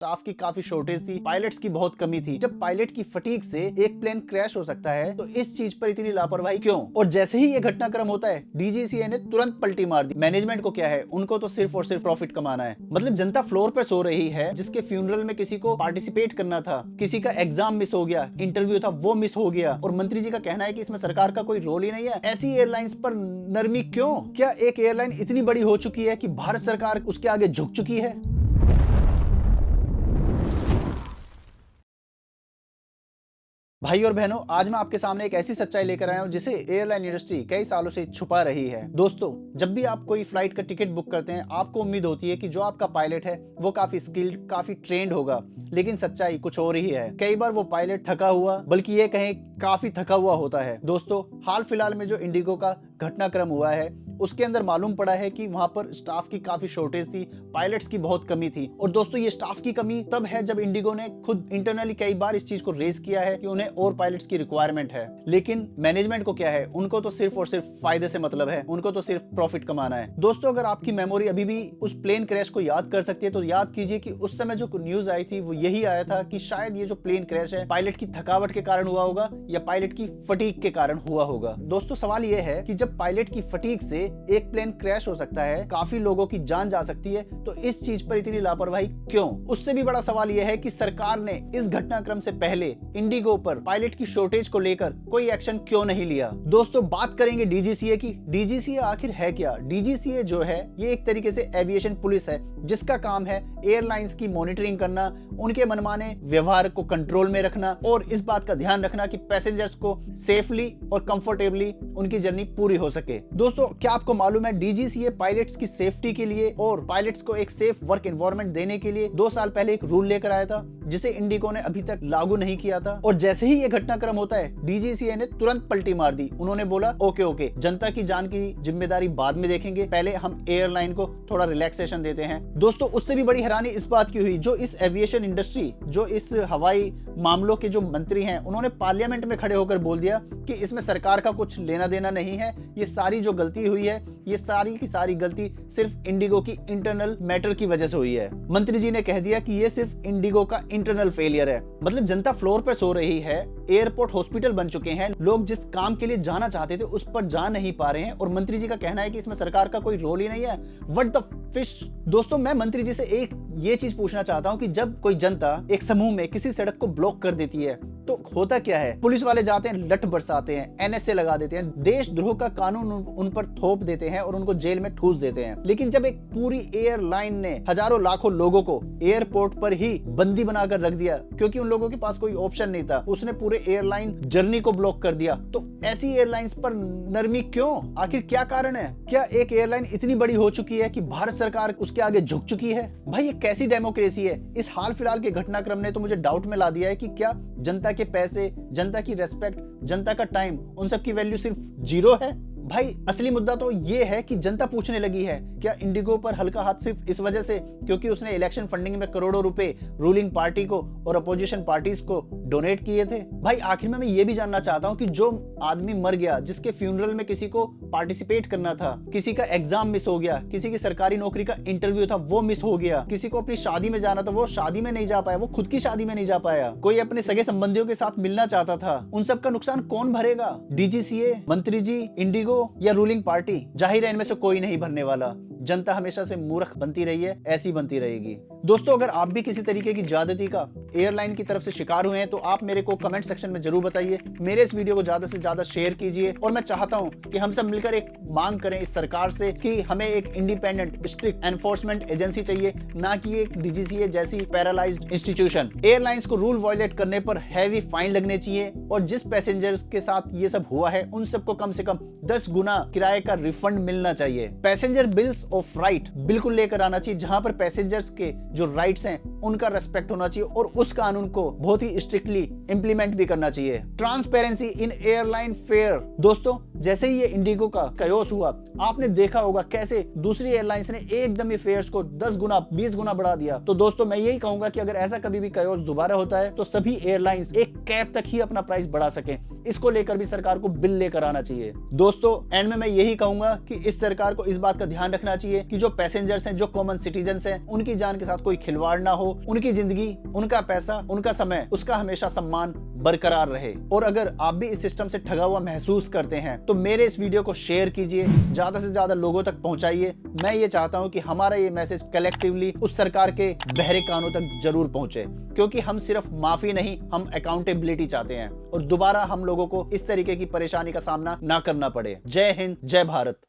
Staff की काफी shortage थी, पायलट्स की बहुत कमी थी। जब पायलट की फटीग से एक प्लेन क्रैश हो सकता है तो इस चीज पर इतनी लापरवाही क्यों? और जैसे ही ये घटनाक्रम होता है डीजीसीए ने तुरंत पलटी मार दी। मैनेजमेंट को क्या है, उनको तो सिर्फ और सिर्फ प्रॉफिट कमाना है। मतलब जनता फ्लोर पर सो रही है, जिसके फ्यूनरल में किसी को पार्टिसिपेट करना था, किसी का एग्जाम मिस हो गया, इंटरव्यू था वो मिस हो गया, और मंत्री जी का कहना है कि इसमें सरकार का कोई रोल ही नहीं है। ऐसी एयरलाइंस पर नरमी क्यों? क्या एक एयरलाइन इतनी बड़ी हो चुकी है कि भारत सरकार उसके आगे झुक चुकी है? भाई और बहनों, आज मैं आपके सामने एक ऐसी सच्चाई लेकर आया हूं जिसे एयरलाइन इंडस्ट्री कई सालों से छुपा रही है। दोस्तों, जब भी आप कोई फ्लाइट का टिकट बुक करते हैं, आपको उम्मीद होती है कि जो आपका पायलट है वो काफी स्किल्ड, काफी ट्रेंड होगा, लेकिन सच्चाई कुछ और ही है। कई बार वो पायलट थका हुआ, बल्कि ये कहें काफी थका हुआ होता है। दोस्तों, हाल फिलहाल में जो इंडिगो का घटनाक्रम हुआ है उसके अंदर मालूम पड़ा है कि वहां पर स्टाफ की काफी शॉर्टेज थी, पायलट्स की बहुत कमी थी। और दोस्तों, ये स्टाफ की कमी तब है जब इंडिगो ने खुद इंटरनली कई बार इस चीज को रेज किया है कि उन्हें और पायलट्स की रिक्वायरमेंट है। लेकिन मैनेजमेंट को क्या है, उनको तो सिर्फ और सिर्फ फायदे से मतलब है, उनको तो सिर्फ प्रॉफिट कमाना है। दोस्तों, अगर आपकी मेमोरी अभी भी उस प्लेन क्रैश को याद कर सकती है तो याद कीजिए कि उस समय जो न्यूज आई थी वो यही आया था कि शायद ये जो प्लेन क्रैश है पायलट की थकावट के कारण हुआ होगा या पायलट की फटीग के कारण हुआ होगा। दोस्तों, सवाल ये है कि जब पायलट की फटीग से एक प्लेन क्रैश हो सकता है, काफी लोगों की जान जा सकती है, तो इस चीज पर इतनी लापरवाही क्यों? उससे भी बड़ा सवाल यह है कि सरकार ने इस घटनाक्रम से पहले इंडिगो पर पायलट की शॉर्टेज को लेकर कोई एक्शन क्यों नहीं लिया? दोस्तों, बात करेंगे डीजीसीए की। डीजीसीए आखिर है क्या? डीजीसीए जो है ये एक तरीके से एविएशन पुलिस है, जिसका काम है एयरलाइंस की मॉनिटरिंग करना, उनके मनमाने व्यवहार को कंट्रोल में रखना और इस बात का ध्यान रखना कि पैसेंजर्स को सेफली और कंफर्टेबली उनकी जर्नी पूरी हो सके। दोस्तों, क्या आपको मालूम है डीजीसीए पायलट्स की सेफ्टी के लिए और पायलट्स को एक सेफ वर्क एनवायरनमेंट देने के लिए 2 साल पहले एक रूल लेकर आया था, जिसे इंडिगो ने अभी तक लागू नहीं किया था। और जैसे ही ये घटनाक्रम होता है डीजीसीए ने तुरंत पलटी मार दी। उन्होंने बोला ओके, जनता की जान की जिम्मेदारी बाद में देखेंगे, पहले हम एयरलाइन को थोड़ा रिलैक्सेशन देते हैं। दोस्तों, उससे भी बड़ी हैरानी इस बात की हुई, जो इस एविएशन इंडस्ट्री, जो इस हवाई मामलों के जो मंत्री हैं, उन्होंने पार्लियामेंट में खड़े होकर बोल दिया कि इसमें सरकार का कुछ लेना देना नहीं है, ये सारी जो गलती हुई है, ये सारी की सारी गलती सिर्फ इंडिगो की इंटरनल मैटर की वजह से हुई है। मंत्री जी ने कह दिया कि ये सिर्फ इंडिगो का इंटरनल फेलियर है। मतलब जनता फ्लोर पर सो रही है, एयरपोर्ट हॉस्पिटल बन चुके हैं, लोग जिस काम के लिए जाना चाहते थे उस पर जा नहीं पा रहे हैं, और मंत्री जी का कहना है कि इसमें सरकार का कोई रोल ही नहीं है। What the fish? दोस्तों, मैं मंत्री जी से एक ये चीज पूछना चाहता हूं कि जब कोई जनता एक समूह में किसी सड़क को ब्लॉक कर देती है तो होता क्या है? पुलिस वाले जाते हैं, लठ बरसाते हैं, एनएसए लगा देते हैं, देशद्रोह का कानून उन पर थोप देते हैं और उनको जेल में ठूस देते हैं। लेकिन जब एक पूरी एयरलाइन ने हजारों लाखों लोगों को एयरपोर्ट पर ही बंदी बनाकर रख दिया क्योंकि उन लोगों के पास कोई ऑप्शन नहीं था, उसने पूरे एयरलाइन जर्नी को ब्लॉक कर दिया, तो ऐसी एयरलाइंस पर नरमी क्यों? आखिर क्या कारण है? क्या एक एयरलाइन इतनी बड़ी हो चुकी है कि भारत सरकार उसके आगे झुक चुकी है? भाई, ये कैसी डेमोक्रेसी है? इस हाल फिलहाल के घटनाक्रम ने तो मुझे डाउट में ला दिया है कि क्या जनता के पैसे, जनता की रेस्पेक्ट, जनता का टाइम, उन सब की वैल्यू सिर्फ 0 है? भाई, असली मुद्दा तो ये है कि जनता पूछने लगी है क्या इंडिगो पर हल्का हाथ सिर्फ इस वजह से क्योंकि उसने इलेक्शन फंडिंग में करोड़ों रुपए रूलिंग पार्टी को और अपोजिशन पार्टीज को डोनेट किए थे? भाई, आखिर में मैं ये भी जानना चाहता हूं कि जो आदमी मर गया, जिसके फ्यूनरल में किसी को पार्टिसिपेट करना था, किसी का एग्जाम मिस हो गया, किसी की सरकारी नौकरी का इंटरव्यू था वो मिस हो गया, किसी को अपनी शादी में जाना था वो शादी में नहीं जा पाया, वो खुद की शादी में नहीं जा पाया, कोई अपने सगे संबंधियों के साथ मिलना चाहता था, उन सब का नुकसान कौन भरेगा? डीजीसीए, मंत्री जी, इंडिगो या रूलिंग पार्टी? जाहिर है इनमें से कोई नहीं भरने वाला। जनता हमेशा से मूर्ख बनती रही है, ऐसी बनती रहेगी। दोस्तों, अगर आप भी किसी तरीके की ज्यादती का एयरलाइन की तरफ से शिकार हुए हैं तो आप मेरे को कमेंट सेक्शन में जरूर बताइए। मेरे इस वीडियो को ज्यादा से ज्यादा शेयर कीजिए और मैं चाहता हूं कि हम सब मिलकर एक मांग करें इस सरकार से कि हमें एक इंडिपेंडेंट स्ट्रिक्ट एनफोर्समेंट एजेंसी चाहिए, ना कि एक डीजीसीए जैसी पैरालाइज्ड इंस्टीट्यूशन। एयरलाइंस को रूल वायलेट करने पर हैवी फाइन लगने चाहिए और जिस पैसेंजर्स के साथ ये सब हुआ है उन सबको कम से कम 10 गुना किराए का रिफंड मिलना चाहिए। पैसेंजर बिल्स ऑफ राइट बिल्कुल लेकर आना चाहिए, जहां पर पैसेंजर्स के जो राइट्स हैं उनका रेस्पेक्ट होना चाहिए और उस कानून को बहुत ही स्ट्रिक्टली इंप्लीमेंट भी करना चाहिए। Transparency in airline fair. दोस्तों, जैसे ही ये इंडिगो का कयोस हुआ, आपने देखा होगा कैसे दूसरी एयरलाइंस ने एकदम ही फेयर्स को 10 गुना 20 गुना बढ़ा दिया। तो दोस्तों, मैं यही कहूंगा कि अगर ऐसा कभी भी कयोस दोबारा होता है तो सभी एयरलाइंस एक कैप तक ही अपना प्राइस बढ़ा सके, इसको लेकर भी सरकार को बिल लेकर आना चाहिए। दोस्तों, एंड में मैं यही कहूंगा कि इस सरकार को इस बात का ध्यान रखना चाहिए कि जो पैसेंजर्स हैं, जो कॉमन सिटीजन्स हैं, उनकी जान के साथ कोई खिलवाड़ ना हो, हो, उनकी जिंदगी, उनका पैसा, उनका समय, उसका हमेशा सम्मान बरकरार रहे। और अगर आप भी इस सिस्टम से ठगा हुआ महसूस करते हैं तो मेरे इस वीडियो को शेयर कीजिए, ज्यादा से ज्यादा लोगों तक पहुंचाइए। मैं ये चाहता हूं कि हमारा ये मैसेज कलेक्टिवली उस सरकार के बहरे कानों तक जरूर पहुंचे, क्योंकि हम सिर्फ माफी नहीं, हम अकाउंटेबिलिटी चाहते हैं और दोबारा हम लोगों को इस तरीके की परेशानी का सामना ना करना पड़े। जय हिंद, जय भारत।